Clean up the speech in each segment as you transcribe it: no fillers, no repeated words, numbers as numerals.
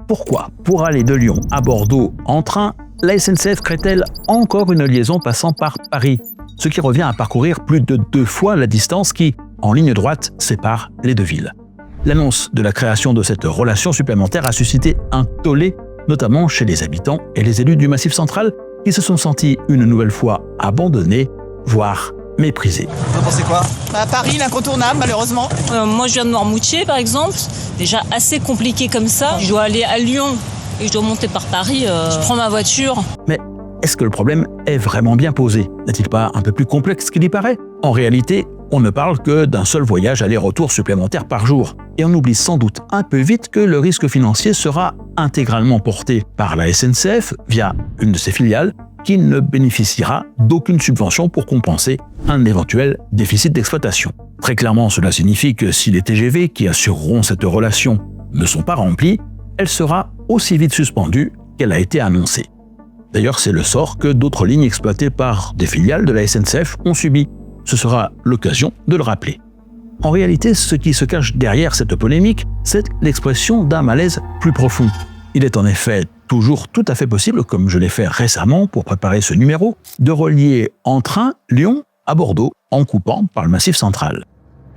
Pourquoi, pour aller de Lyon à Bordeaux en train, la SNCF crée-t-elle encore une liaison passant par Paris, ce qui revient à parcourir plus de 2 fois la distance qui, en ligne droite, sépare les deux villes. L'annonce de la création de cette relation supplémentaire a suscité un tollé, notamment chez les habitants et les élus du Massif central, qui se sont sentis une nouvelle fois abandonnés, voire méprisés. Vous en pensez quoi ? Paris, l'incontournable, malheureusement. Moi, je viens de Noirmoutier, par exemple. Déjà assez compliqué comme ça. Je dois aller à Lyon et je dois monter par Paris. Je prends ma voiture. Mais est-ce que le problème est vraiment bien posé ? N'est-il pas un peu plus complexe qu'il y paraît ? En réalité, on ne parle que d'un seul voyage aller-retour supplémentaire par jour. Et on oublie sans doute un peu vite que le risque financier sera intégralement porté par la SNCF via une de ses filiales qui ne bénéficiera d'aucune subvention pour compenser un éventuel déficit d'exploitation. Très clairement, cela signifie que si les TGV qui assureront cette relation ne sont pas remplis, elle sera aussi vite suspendue qu'elle a été annoncée. D'ailleurs, c'est le sort que d'autres lignes exploitées par des filiales de la SNCF ont subi. Ce sera l'occasion de le rappeler. En réalité, ce qui se cache derrière cette polémique, c'est l'expression d'un malaise plus profond. Il est en effet toujours tout à fait possible, comme je l'ai fait récemment pour préparer ce numéro, de relier en train Lyon à Bordeaux en coupant par le Massif central.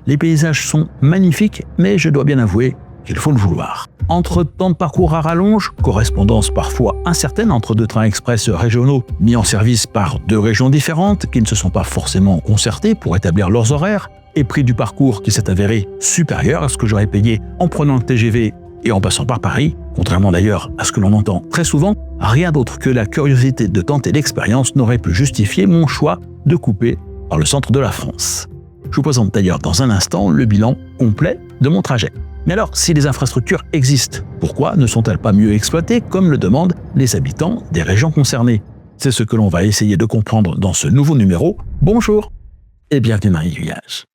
Les paysages sont magnifiques, mais je dois bien avouer qu'il faut le vouloir. Entre temps de parcours à rallonge, correspondance parfois incertaine entre 2 trains express régionaux mis en service par 2 régions différentes qui ne se sont pas forcément concertées pour établir leurs horaires, et prix du parcours qui s'est avéré supérieur à ce que j'aurais payé en prenant le TGV et en passant par Paris, contrairement d'ailleurs à ce que l'on entend très souvent, rien d'autre que la curiosité de tenter l'expérience n'aurait pu justifier mon choix de couper par le centre de la France. Je vous présente d'ailleurs dans un instant le bilan complet de mon trajet. Mais alors, si les infrastructures existent, pourquoi ne sont-elles pas mieux exploitées comme le demandent les habitants des régions concernées ? C'est ce que l'on va essayer de comprendre dans ce nouveau numéro. Bonjour et bienvenue dans Aiguillage.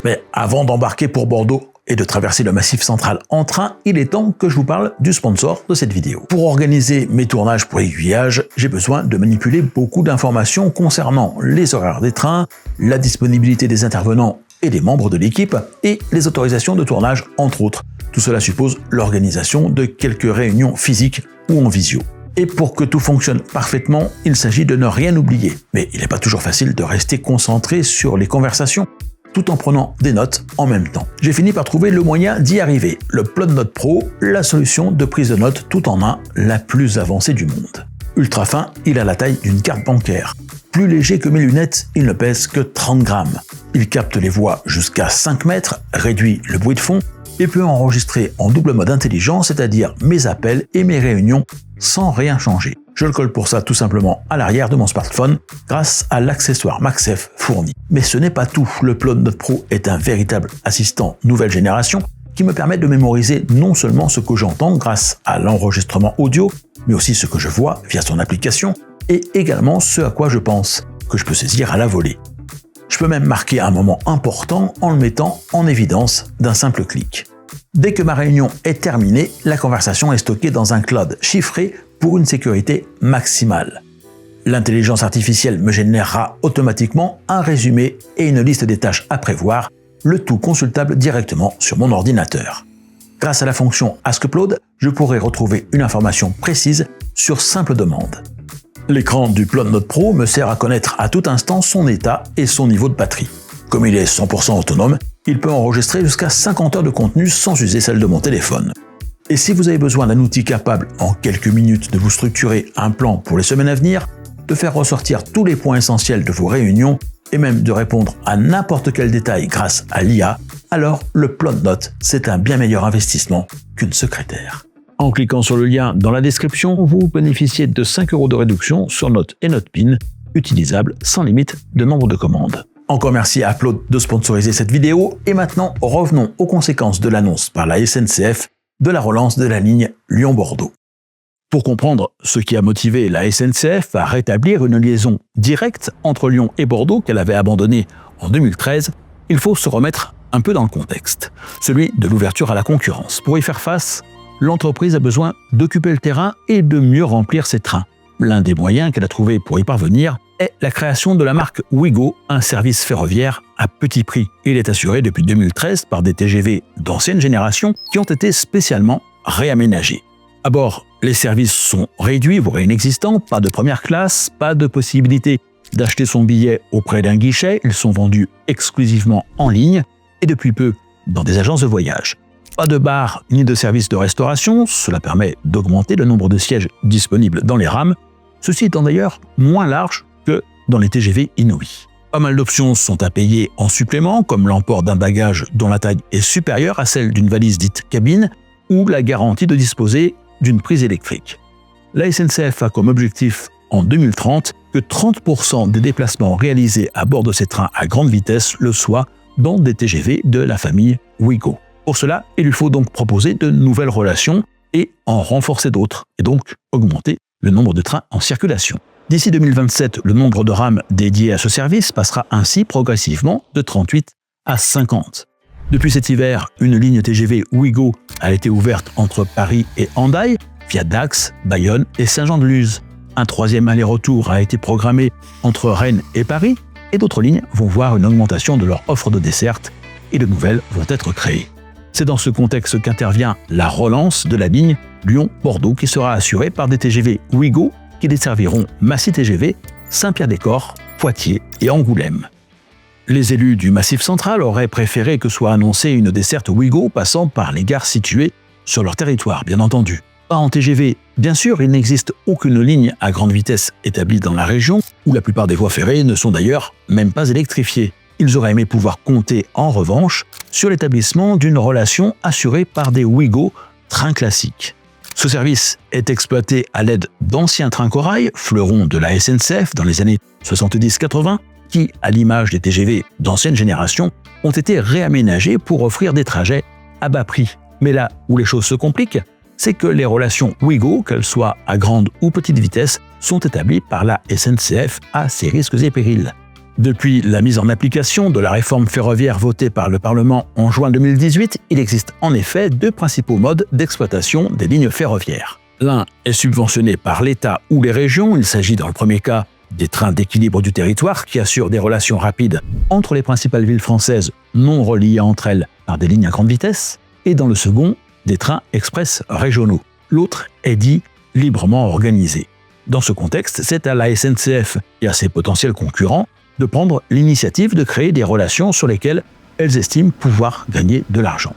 Mais avant d'embarquer pour Bordeaux et de traverser le Massif central en train, il est temps que je vous parle du sponsor de cette vidéo. Pour organiser mes tournages pour Aiguillage, j'ai besoin de manipuler beaucoup d'informations concernant les horaires des trains, la disponibilité des intervenants et des membres de l'équipe, et les autorisations de tournage, entre autres. Tout cela suppose l'organisation de quelques réunions physiques ou en visio. Et pour que tout fonctionne parfaitement, il s'agit de ne rien oublier. Mais il n'est pas toujours facile de rester concentré sur les conversations, tout en prenant des notes en même temps. J'ai fini par trouver le moyen d'y arriver. Le PlotNote Pro, la solution de prise de notes tout en un, la plus avancée du monde. Ultra fin, il a la taille d'une carte bancaire. Plus léger que mes lunettes, il ne pèse que 30 grammes. Il capte les voix jusqu'à 5 mètres, réduit le bruit de fond et peut enregistrer en double mode intelligent, c'est-à-dire mes appels et mes réunions sans rien changer. Je le colle pour ça tout simplement à l'arrière de mon smartphone grâce à l'accessoire MagSafe fourni. Mais ce n'est pas tout, le PlotNote Pro est un véritable assistant nouvelle génération qui me permet de mémoriser non seulement ce que j'entends grâce à l'enregistrement audio, mais aussi ce que je vois via son application et également ce à quoi je pense, que je peux saisir à la volée. Je peux même marquer un moment important en le mettant en évidence d'un simple clic. Dès que ma réunion est terminée, la conversation est stockée dans un cloud chiffré pour une sécurité maximale. L'intelligence artificielle me générera automatiquement un résumé et une liste des tâches à prévoir, le tout consultable directement sur mon ordinateur. Grâce à la fonction Ask Upload, je pourrai retrouver une information précise sur simple demande. L'écran du PlotNote Pro me sert à connaître à tout instant son état et son niveau de batterie. Comme il est 100% autonome, il peut enregistrer jusqu'à 50 heures de contenu sans user celle de mon téléphone. Et si vous avez besoin d'un outil capable en quelques minutes de vous structurer un plan pour les semaines à venir, de faire ressortir tous les points essentiels de vos réunions et même de répondre à n'importe quel détail grâce à l'IA, alors le PlotNote, c'est un bien meilleur investissement qu'une secrétaire. En cliquant sur le lien dans la description, vous bénéficiez de 5 € de réduction sur Notes et Notepin, utilisables sans limite de nombre de commandes. Encore merci à Upload de sponsoriser cette vidéo, et maintenant revenons aux conséquences de l'annonce par la SNCF de la relance de la ligne Lyon-Bordeaux. Pour comprendre ce qui a motivé la SNCF à rétablir une liaison directe entre Lyon et Bordeaux qu'elle avait abandonnée en 2013, il faut se remettre un peu dans le contexte, celui de l'ouverture à la concurrence. Pour y faire face, l'entreprise a besoin d'occuper le terrain et de mieux remplir ses trains. L'un des moyens qu'elle a trouvé pour y parvenir est la création de la marque Ouigo, un service ferroviaire à petit prix. Il est assuré depuis 2013 par des TGV d'ancienne génération qui ont été spécialement réaménagés. À bord, les services sont réduits, voire inexistants, pas de première classe, pas de possibilité d'acheter son billet auprès d'un guichet, ils sont vendus exclusivement en ligne et depuis peu dans des agences de voyage. Pas de bar ni de service de restauration, cela permet d'augmenter le nombre de sièges disponibles dans les rames, ceci étant d'ailleurs moins large que dans les TGV Inouï. Pas mal d'options sont à payer en supplément, comme l'emport d'un bagage dont la taille est supérieure à celle d'une valise dite cabine, ou la garantie de disposer d'une prise électrique. La SNCF a comme objectif en 2030 que 30% des déplacements réalisés à bord de ces trains à grande vitesse le soient dans des TGV de la famille Ouigo. Pour cela, il lui faut donc proposer de nouvelles relations et en renforcer d'autres, et donc augmenter le nombre de trains en circulation. D'ici 2027, le nombre de rames dédiées à ce service passera ainsi progressivement de 38 à 50. Depuis cet hiver, une ligne TGV Ouigo a été ouverte entre Paris et Hendaye via Dax, Bayonne et Saint-Jean-de-Luz. Un troisième aller-retour a été programmé entre Rennes et Paris et d'autres lignes vont voir une augmentation de leur offre de desserte et de nouvelles vont être créées. C'est dans ce contexte qu'intervient la relance de la ligne Lyon-Bordeaux qui sera assurée par des TGV Ouigo qui desserviront Massy TGV, Saint-Pierre-des-Corps, Poitiers et Angoulême. Les élus du Massif central auraient préféré que soit annoncée une desserte Ouigo passant par les gares situées sur leur territoire, bien entendu. Pas en TGV, bien sûr, il n'existe aucune ligne à grande vitesse établie dans la région, où la plupart des voies ferrées ne sont d'ailleurs même pas électrifiées. Ils auraient aimé pouvoir compter, en revanche, sur l'établissement d'une relation assurée par des Ouigo trains classiques. Ce service est exploité à l'aide d'anciens trains corail, fleurons de la SNCF dans les années 70-80, qui, à l'image des TGV d'ancienne génération, ont été réaménagés pour offrir des trajets à bas prix. Mais là où les choses se compliquent, c'est que les relations Ouigo, qu'elles soient à grande ou petite vitesse, sont établies par la SNCF à ses risques et périls. Depuis la mise en application de la réforme ferroviaire votée par le Parlement en juin 2018, il existe en effet deux principaux modes d'exploitation des lignes ferroviaires. L'un est subventionné par l'État ou les régions, il s'agit dans le premier cas des trains d'équilibre du territoire qui assurent des relations rapides entre les principales villes françaises non reliées entre elles par des lignes à grande vitesse, et dans le second, des trains express régionaux. L'autre est dit librement organisé. Dans ce contexte, c'est à la SNCF et à ses potentiels concurrents de prendre l'initiative de créer des relations sur lesquelles elles estiment pouvoir gagner de l'argent.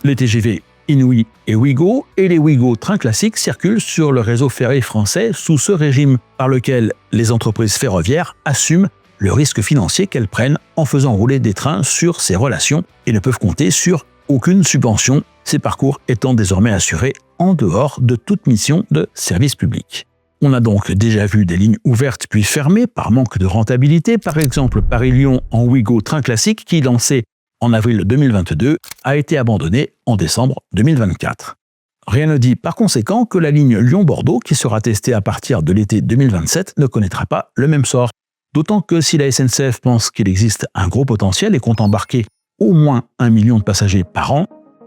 Les TGV Inouï et Ouigo et les Ouigo trains classiques circulent sur le réseau ferré français sous ce régime par lequel les entreprises ferroviaires assument le risque financier qu'elles prennent en faisant rouler des trains sur ces relations et ne peuvent compter sur aucune subvention, ces parcours étant désormais assurés en dehors de toute mission de service public. On a donc déjà vu des lignes ouvertes puis fermées par manque de rentabilité, par exemple Paris-Lyon en Ouigo train classique qui, lancé en avril 2022, a été abandonné en décembre 2024. Rien ne dit par conséquent que la ligne Lyon-Bordeaux, qui sera testée à partir de l'été 2027, ne connaîtra pas le même sort. D'autant que si la SNCF pense qu'il existe un gros potentiel et compte embarquer au moins 1 million de passagers par an,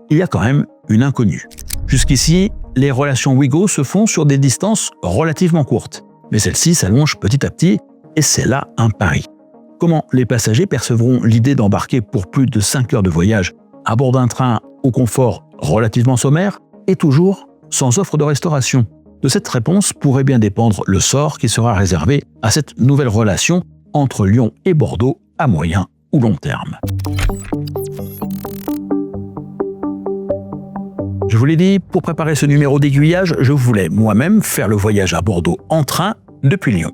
il y a quand même une inconnue. Jusqu'ici, les relations Ouigo se font sur des distances relativement courtes, mais celles-ci s'allongent petit à petit et c'est là un pari. Comment les passagers percevront l'idée d'embarquer pour plus de 5 heures de voyage à bord d'un train au confort relativement sommaire et toujours sans offre de restauration? De cette réponse pourrait bien dépendre le sort qui sera réservé à cette nouvelle relation entre Lyon et Bordeaux à moyen ou long terme. Je vous l'ai dit, pour préparer ce numéro d'aiguillage, je voulais moi-même faire le voyage à Bordeaux en train depuis Lyon.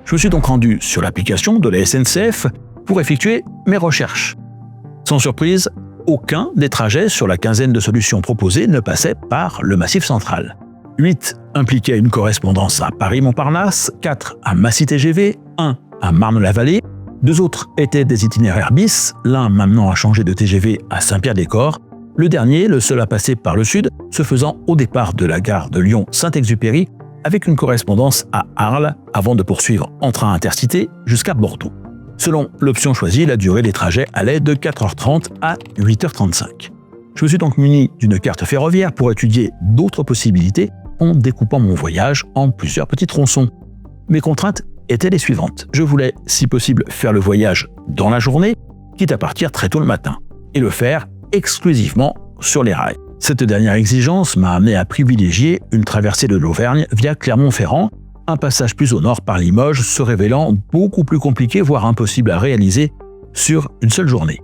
Je me suis donc rendu sur l'application de la SNCF pour effectuer mes recherches. Sans surprise, aucun des trajets sur la quinzaine de solutions proposées ne passait par le Massif central. 8 impliquaient une correspondance à Paris-Montparnasse, 4 à Massy TGV, 1 à Marne-la-Vallée, 2 autres étaient des itinéraires bis, l'un maintenant a changé de TGV à Saint-Pierre-des-Corps, le dernier, le seul à passer par le sud, se faisant au départ de la gare de Lyon-Saint-Exupéry avec une correspondance à Arles avant de poursuivre en train intercité jusqu'à Bordeaux. Selon l'option choisie, la durée des trajets allait de 4h30 à 8h35. Je me suis donc muni d'une carte ferroviaire pour étudier d'autres possibilités en découpant mon voyage en plusieurs petits tronçons. Mes contraintes étaient les suivantes. Je voulais, si possible, faire le voyage dans la journée, quitte à partir très tôt le matin, et le faire exclusivement sur les rails. Cette dernière exigence m'a amené à privilégier une traversée de l'Auvergne via Clermont-Ferrand, un passage plus au nord par Limoges se révélant beaucoup plus compliqué, voire impossible à réaliser sur une seule journée.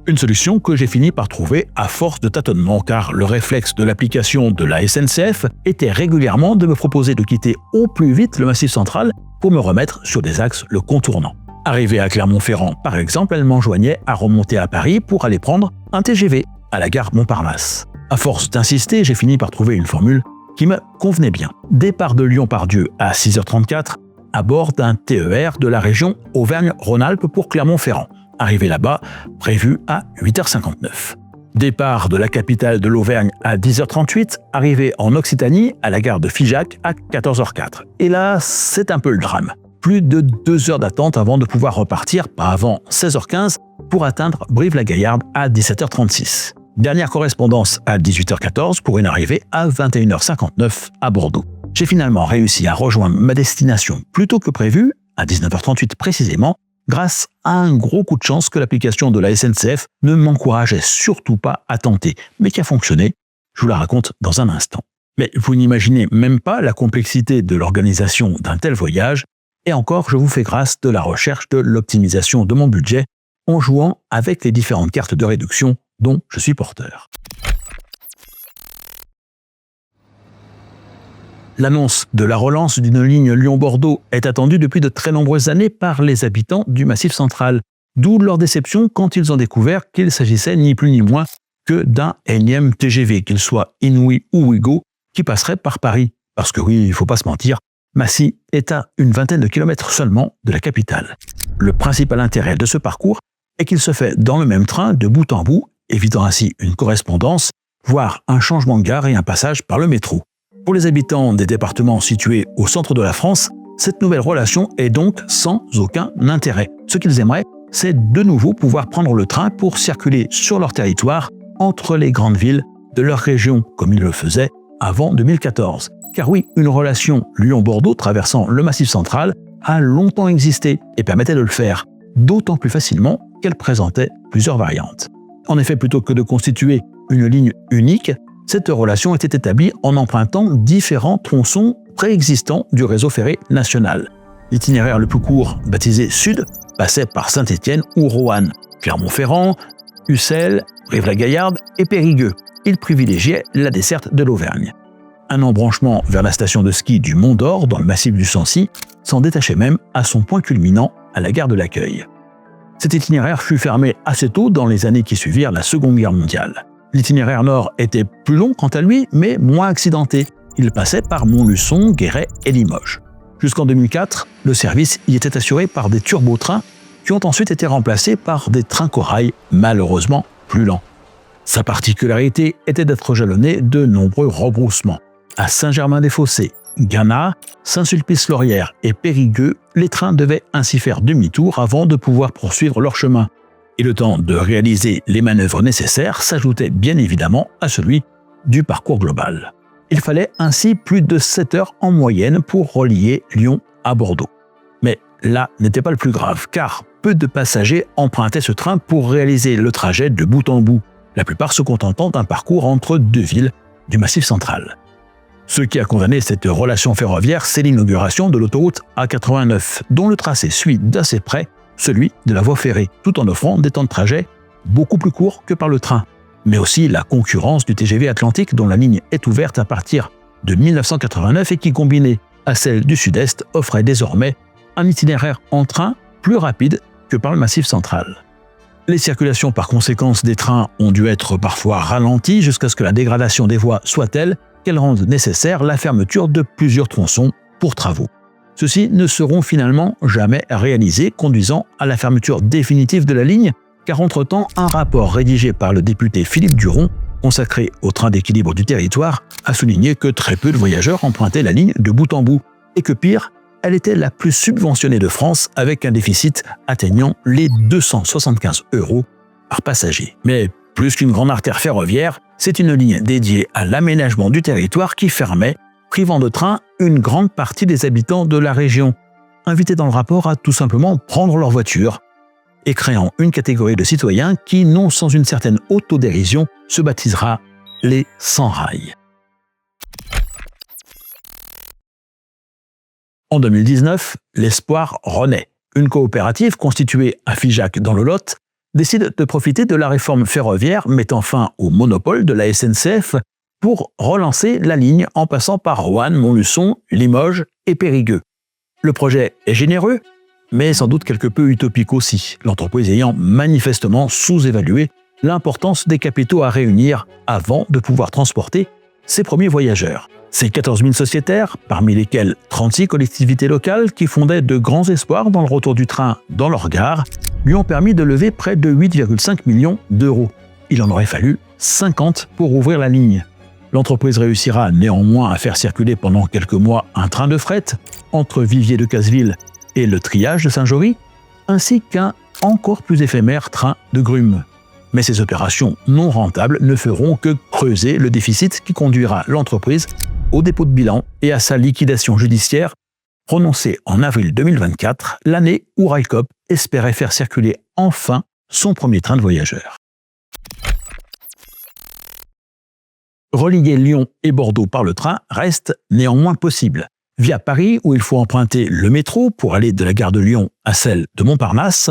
Une solution que j'ai fini par trouver à force de tâtonnement, car le réflexe de l'application de la SNCF était régulièrement de me proposer de quitter au plus vite le Massif central pour me remettre sur des axes le contournant. Arrivé à Clermont-Ferrand, par exemple, elle m'enjoignait à remonter à Paris pour aller prendre un TGV à la gare Montparnasse. À force d'insister, j'ai fini par trouver une formule qui me convenait bien. Départ de Lyon-Pardieu à 6h34, à bord d'un TER de la région Auvergne-Rhône-Alpes pour Clermont-Ferrand. Arrivé là-bas, prévu à 8h59. Départ de la capitale de l'Auvergne à 10h38, arrivé en Occitanie à la gare de Figeac à 14h04. Et là, c'est un peu le drame. Plus de 2 heures d'attente avant de pouvoir repartir, pas avant 16h15, pour atteindre Brive-la-Gaillarde à 17h36. Dernière correspondance à 18h14 pour une arrivée à 21h59 à Bordeaux. J'ai finalement réussi à rejoindre ma destination plus tôt que prévu, à 19h38 précisément, grâce à un gros coup de chance que l'application de la SNCF ne m'encourageait surtout pas à tenter, mais qui a fonctionné. Je vous la raconte dans un instant. Mais vous n'imaginez même pas la complexité de l'organisation d'un tel voyage, et encore, je vous fais grâce de la recherche de l'optimisation de mon budget en jouant avec les différentes cartes de réduction dont je suis porteur. L'annonce de la relance d'une ligne Lyon-Bordeaux est attendue depuis de très nombreuses années par les habitants du Massif central, d'où leur déception quand ils ont découvert qu'il s'agissait ni plus ni moins que d'un énième TGV, qu'il soit Inouï ou Ouigo, qui passerait par Paris. Parce que oui, il ne faut pas se mentir, Massy est à une vingtaine de kilomètres seulement de la capitale. Le principal intérêt de ce parcours est qu'il se fait dans le même train de bout en bout, évitant ainsi une correspondance, voire un changement de gare et un passage par le métro. Pour les habitants des départements situés au centre de la France, cette nouvelle relation est donc sans aucun intérêt. Ce qu'ils aimeraient, c'est de nouveau pouvoir prendre le train pour circuler sur leur territoire entre les grandes villes de leur région, comme ils le faisaient avant 2014. Car oui, une relation Lyon-Bordeaux traversant le Massif central a longtemps existé et permettait de le faire, d'autant plus facilement qu'elle présentait plusieurs variantes. En effet, plutôt que de constituer une ligne unique, cette relation était établie en empruntant différents tronçons préexistants du réseau ferré national. L'itinéraire le plus court, baptisé Sud, passait par Saint-Étienne ou Roanne, Clermont-Ferrand, Ussel, Brive-la-Gaillarde et Périgueux. Il privilégiait la desserte de l'Auvergne. Un embranchement vers la station de ski du Mont d'Or, dans le massif du Sancy, s'en détachait même à son point culminant à la gare de l'Accueil. Cet itinéraire fut fermé assez tôt dans les années qui suivirent la Seconde Guerre mondiale. L'itinéraire nord était plus long quant à lui, mais moins accidenté. Il passait par Montluçon, Guéret et Limoges. Jusqu'en 2004, le service y était assuré par des turbotrains qui ont ensuite été remplacés par des trains corail, malheureusement plus lents. Sa particularité était d'être jalonné de nombreux rebroussements. À Saint-Germain-des-Fossés, Gannat, Saint-Sulpice-Laurière et Périgueux, les trains devaient ainsi faire demi-tour avant de pouvoir poursuivre leur chemin. Et le temps de réaliser les manœuvres nécessaires s'ajoutait bien évidemment à celui du parcours global. Il fallait ainsi plus de 7 heures en moyenne pour relier Lyon à Bordeaux. Mais là n'était pas le plus grave, car peu de passagers empruntaient ce train pour réaliser le trajet de bout en bout, la plupart se contentant d'un parcours entre deux villes du Massif central. Ce qui a condamné cette relation ferroviaire, c'est l'inauguration de l'autoroute A89, dont le tracé suit d'assez près celui de la voie ferrée, tout en offrant des temps de trajet beaucoup plus courts que par le train, mais aussi la concurrence du TGV Atlantique dont la ligne est ouverte à partir de 1989 et qui, combinée à celle du Sud-Est, offrait désormais un itinéraire en train plus rapide que par le Massif central. Les circulations par conséquence des trains ont dû être parfois ralenties jusqu'à ce que la dégradation des voies soit telle qu'elle rende nécessaire la fermeture de plusieurs tronçons pour travaux. Ceux-ci ne seront finalement jamais réalisés, conduisant à la fermeture définitive de la ligne, car entre-temps, un rapport rédigé par le député Philippe Duron, consacré au train d'équilibre du territoire, a souligné que très peu de voyageurs empruntaient la ligne de bout en bout, et que pire, elle était la plus subventionnée de France avec un déficit atteignant les 275 € par passager. Mais plus qu'une grande artère ferroviaire, c'est une ligne dédiée à l'aménagement du territoire qui fermait, privant de train une grande partie des habitants de la région. invités dans le rapport à tout simplement prendre leur voiture et créant une catégorie de citoyens qui, non sans une certaine autodérision, se baptisera les sans-rail. En 2019, l'espoir renaît. Une coopérative constituée à Figeac dans le Lot décide de profiter de la réforme ferroviaire mettant fin au monopole de la SNCF pour relancer la ligne en passant par Roanne, Montluçon, Limoges et Périgueux. Le projet est généreux, mais sans doute quelque peu utopique aussi, l'entreprise ayant manifestement sous-évalué l'importance des capitaux à réunir avant de pouvoir transporter ses premiers voyageurs. Ces 14 000 sociétaires, parmi lesquels 36 collectivités locales qui fondaient de grands espoirs dans le retour du train dans leur gare, lui ont permis de lever près de 8,5 millions d'euros. Il en aurait fallu 50 pour ouvrir la ligne. L'entreprise réussira néanmoins à faire circuler pendant quelques mois un train de fret entre Viviers de Casseville et le Triage de Saint-Jory, ainsi qu'un encore plus éphémère train de grumes. Mais ces opérations non rentables ne feront que creuser le déficit qui conduira l'entreprise au dépôt de bilan et à sa liquidation judiciaire, prononcée en avril 2024, l'année où Railcoop espérait faire circuler enfin son premier train de voyageurs. Relier Lyon et Bordeaux par le train reste néanmoins possible. Via Paris, où il faut emprunter le métro pour aller de la gare de Lyon à celle de Montparnasse,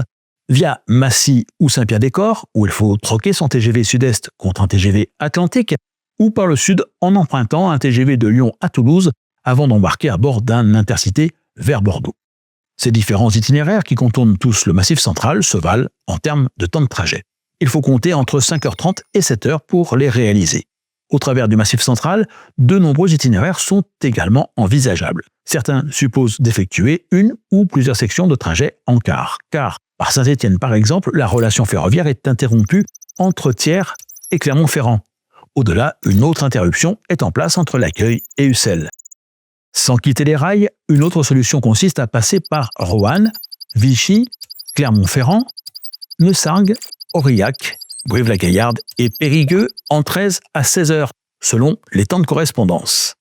via Massy ou Saint-Pierre-des-Corps, où il faut troquer son TGV Sud-Est contre un TGV Atlantique, ou par le sud en empruntant un TGV de Lyon à Toulouse avant d'embarquer à bord d'un intercité vers Bordeaux. Ces différents itinéraires qui contournent tous le Massif central se valent en termes de temps de trajet. Il faut compter entre 5h30 et 7h pour les réaliser. Au travers du Massif central, de nombreux itinéraires sont également envisageables. Certains supposent d'effectuer une ou plusieurs sections de trajet en car, car par Saint-Étienne par exemple, la relation ferroviaire est interrompue entre Thiers et Clermont-Ferrand. Au-delà, une autre interruption est en place entre L'Accueil et Ussel. Sans quitter les rails, une autre solution consiste à passer par Roanne, Vichy, Clermont-Ferrand, Neussargues, Aurillac, Brive-la-Gaillarde et Périgueux en 13 à 16 heures, selon les temps de correspondance.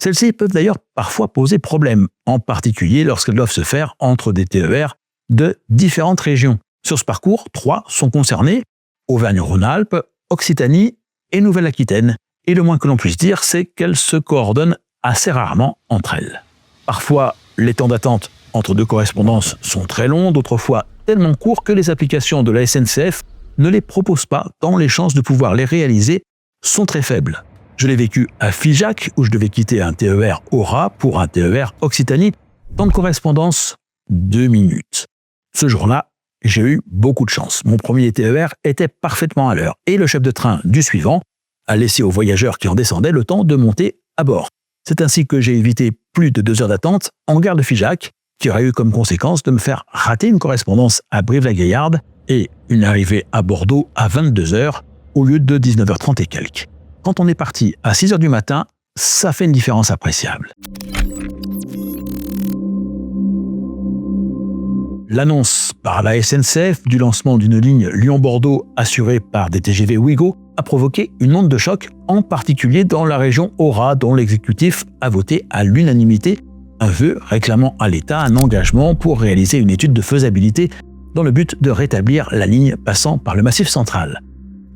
Celles-ci peuvent d'ailleurs parfois poser problème, en particulier lorsqu'elles doivent se faire entre des TER de différentes régions. Sur ce parcours, 3 sont concernés, Auvergne-Rhône-Alpes, Occitanie et Nouvelle-Aquitaine. Et le moins que l'on puisse dire, c'est qu'elles se coordonnent assez rarement entre elles. Parfois, les temps d'attente entre deux correspondances sont très longs, d'autres fois tellement courts que les applications de la SNCF ne les proposent pas, tant les chances de pouvoir les réaliser sont très faibles. Je l'ai vécu à Figeac, où je devais quitter un TER Aura pour un TER Occitanie. Temps de correspondance, 2 minutes. Ce jour-là, j'ai eu beaucoup de chance. Mon premier TER était parfaitement à l'heure et le chef de train du suivant a laissé aux voyageurs qui en descendaient le temps de monter à bord. C'est ainsi que j'ai évité plus de 2 heures d'attente en gare de Figeac, qui aurait eu comme conséquence de me faire rater une correspondance à Brive-la-Gaillarde et une arrivée à Bordeaux à 22 heures au lieu de 19h30 et quelques. Quand on est parti à 6 heures du matin, ça fait une différence appréciable. L'annonce par la SNCF du lancement d'une ligne Lyon-Bordeaux assurée par des TGV Ouigo a provoqué une onde de choc, en particulier dans la région Aura, dont l'exécutif a voté à l'unanimité un vœu réclamant à l'État un engagement pour réaliser une étude de faisabilité dans le but de rétablir la ligne passant par le Massif central.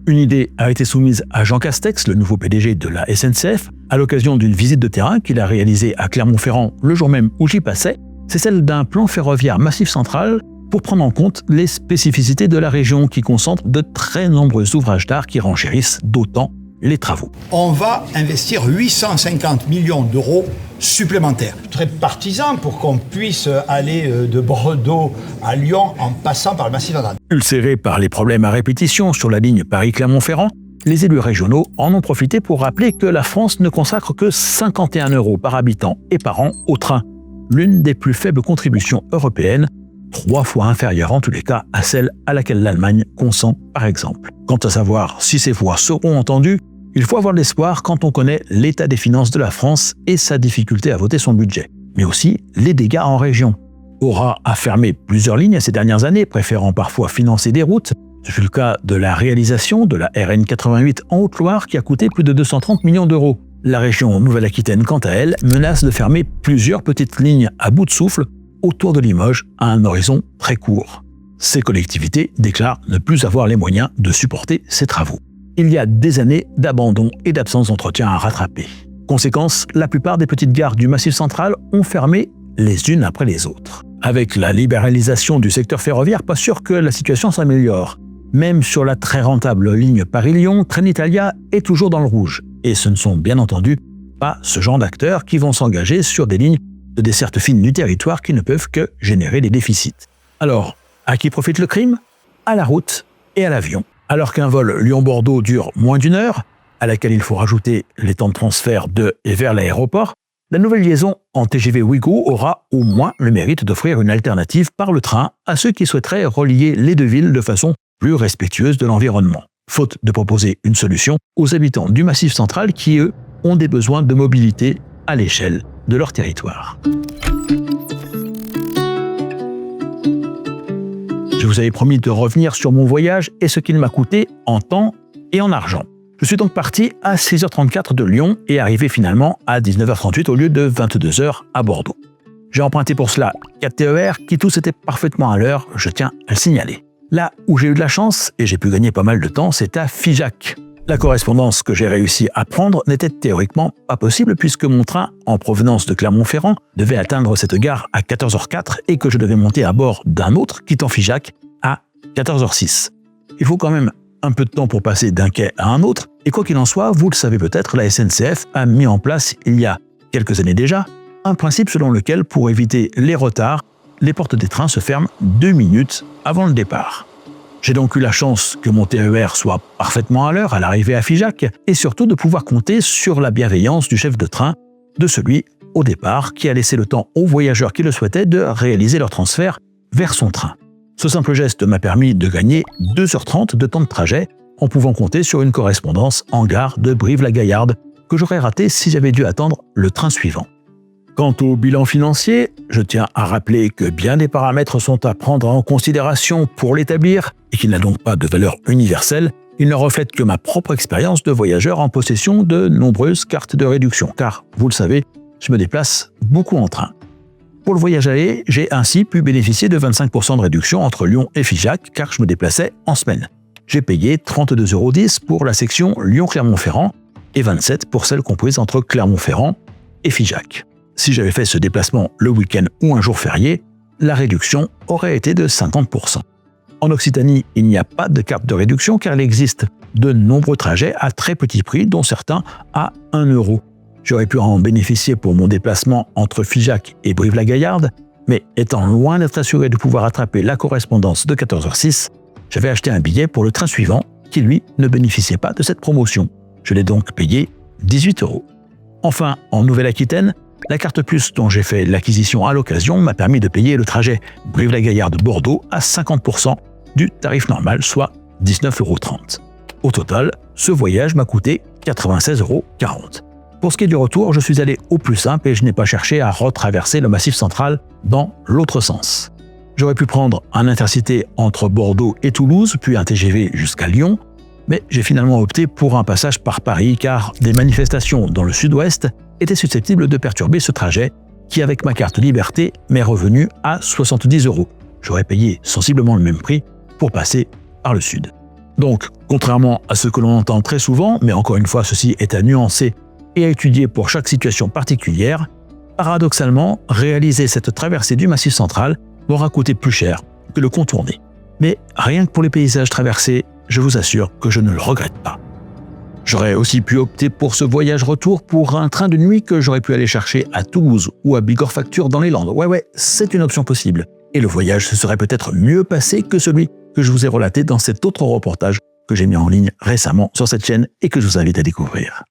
Une idée a été soumise à Jean Castex, le nouveau PDG de la SNCF, à l'occasion d'une visite de terrain qu'il a réalisée à Clermont-Ferrand le jour même où j'y passais. C'est celle d'un plan ferroviaire Massif central pour prendre en compte les spécificités de la région qui concentre de très nombreux ouvrages d'art qui renchérissent d'autant les travaux. On va investir 850 millions d'euros supplémentaires. Très partisan pour qu'on puisse aller de Bordeaux à Lyon en passant par le Massif central. Ulcérés par les problèmes à répétition sur la ligne Paris-Clermont-Ferrand, les élus régionaux en ont profité pour rappeler que la France ne consacre que 51 € par habitant et par an au train, l'une des plus faibles contributions européennes, 3 fois inférieure en tous les cas à celle à laquelle l'Allemagne consent par exemple. Quant à savoir si ces voix seront entendues, il faut avoir de l'espoir quand on connaît l'état des finances de la France et sa difficulté à voter son budget, mais aussi les dégâts en région. Aura a fermé plusieurs lignes ces dernières années, préférant parfois financer des routes. Ce fut le cas de la réalisation de la RN 88 en Haute-Loire qui a coûté plus de 230 millions d'euros. La région Nouvelle-Aquitaine, quant à elle, menace de fermer plusieurs petites lignes à bout de souffle autour de Limoges à un horizon très court. Ces collectivités déclarent ne plus avoir les moyens de supporter ces travaux. Il y a des années d'abandon et d'absence d'entretien à rattraper. Conséquence, la plupart des petites gares du Massif central ont fermé les unes après les autres. Avec la libéralisation du secteur ferroviaire, pas sûr que la situation s'améliore. Même sur la très rentable ligne Paris-Lyon, Trenitalia est toujours dans le rouge. Et ce ne sont bien entendu pas ce genre d'acteurs qui vont s'engager sur des lignes de desserte fine du territoire qui ne peuvent que générer des déficits. Alors, à qui profite le crime ? À la route et à l'avion. Alors qu'un vol Lyon-Bordeaux dure moins d'1 heure, à laquelle il faut rajouter les temps de transfert de et vers l'aéroport, la nouvelle liaison en TGV Ouigo aura au moins le mérite d'offrir une alternative par le train à ceux qui souhaiteraient relier les deux villes de façon plus respectueuse de l'environnement, faute de proposer une solution aux habitants du Massif central qui, eux, ont des besoins de mobilité à l'échelle de leur territoire. Je vous avais promis de revenir sur mon voyage et ce qu'il m'a coûté en temps et en argent. Je suis donc parti à 6h34 de Lyon et arrivé finalement à 19h38 au lieu de 22h à Bordeaux. J'ai emprunté pour cela 4 TER qui tous étaient parfaitement à l'heure, je tiens à le signaler. Là où j'ai eu de la chance et j'ai pu gagner pas mal de temps, c'est à Figeac. La correspondance que j'ai réussi à prendre n'était théoriquement pas possible puisque mon train en provenance de Clermont-Ferrand devait atteindre cette gare à 14h04 et que je devais monter à bord d'un autre quittant Figeac à 14h06. Il faut quand même un peu de temps pour passer d'un quai à un autre et quoi qu'il en soit, vous le savez peut-être, la SNCF a mis en place il y a quelques années déjà un principe selon lequel pour éviter les retards, les portes des trains se ferment 2 minutes avant le départ. J'ai donc eu la chance que mon TER soit parfaitement à l'heure à l'arrivée à Figeac et surtout de pouvoir compter sur la bienveillance du chef de train, de celui au départ qui a laissé le temps aux voyageurs qui le souhaitaient de réaliser leur transfert vers son train. Ce simple geste m'a permis de gagner 2h30 de temps de trajet en pouvant compter sur une correspondance en gare de Brive-la-Gaillarde que j'aurais raté si j'avais dû attendre le train suivant. Quant au bilan financier, je tiens à rappeler que bien des paramètres sont à prendre en considération pour l'établir et qu'il n'a donc pas de valeur universelle. Il ne reflète que ma propre expérience de voyageur en possession de nombreuses cartes de réduction, car, vous le savez, je me déplace beaucoup en train. Pour le voyage aller, j'ai ainsi pu bénéficier de 25% de réduction entre Lyon et Figeac, car je me déplaçais en semaine. J'ai payé 32,10 € pour la section Lyon-Clermont-Ferrand et 27 pour celle comprise entre Clermont-Ferrand et Figeac. Si j'avais fait ce déplacement le week-end ou un jour férié, la réduction aurait été de 50%. En Occitanie, il n'y a pas de carte de réduction car il existe de nombreux trajets à très petit prix, dont certains à 1 €. J'aurais pu en bénéficier pour mon déplacement entre Figeac et Brive-la-Gaillarde, mais étant loin d'être assuré de pouvoir attraper la correspondance de 14h06, j'avais acheté un billet pour le train suivant qui, lui, ne bénéficiait pas de cette promotion. Je l'ai donc payé 18 €. Enfin, en Nouvelle-Aquitaine, la carte plus dont j'ai fait l'acquisition à l'occasion m'a permis de payer le trajet Brive-la-Gaillarde-Bordeaux à 50% du tarif normal, soit 19,30 €. Au total, ce voyage m'a coûté 96,40 €. Pour ce qui est du retour, je suis allé au plus simple et je n'ai pas cherché à retraverser le Massif central dans l'autre sens. J'aurais pu prendre un intercité entre Bordeaux et Toulouse, puis un TGV jusqu'à Lyon, mais j'ai finalement opté pour un passage par Paris car des manifestations dans le sud-ouest étaient susceptibles de perturber ce trajet qui, avec ma carte Liberté, m'est revenu à 70 €. J'aurais payé sensiblement le même prix pour passer par le sud. Donc, contrairement à ce que l'on entend très souvent, mais encore une fois, ceci est à nuancer et à étudier pour chaque situation particulière, paradoxalement, réaliser cette traversée du Massif central m'aura coûté plus cher que le contourner. Mais rien que pour les paysages traversés, je vous assure que je ne le regrette pas. J'aurais aussi pu opter pour ce voyage retour pour un train de nuit que j'aurais pu aller chercher à Toulouse ou à Bigorre-Facture dans les Landes. Ouais, c'est une option possible. Et le voyage se serait peut-être mieux passé que celui que je vous ai relaté dans cet autre reportage que j'ai mis en ligne récemment sur cette chaîne et que je vous invite à découvrir.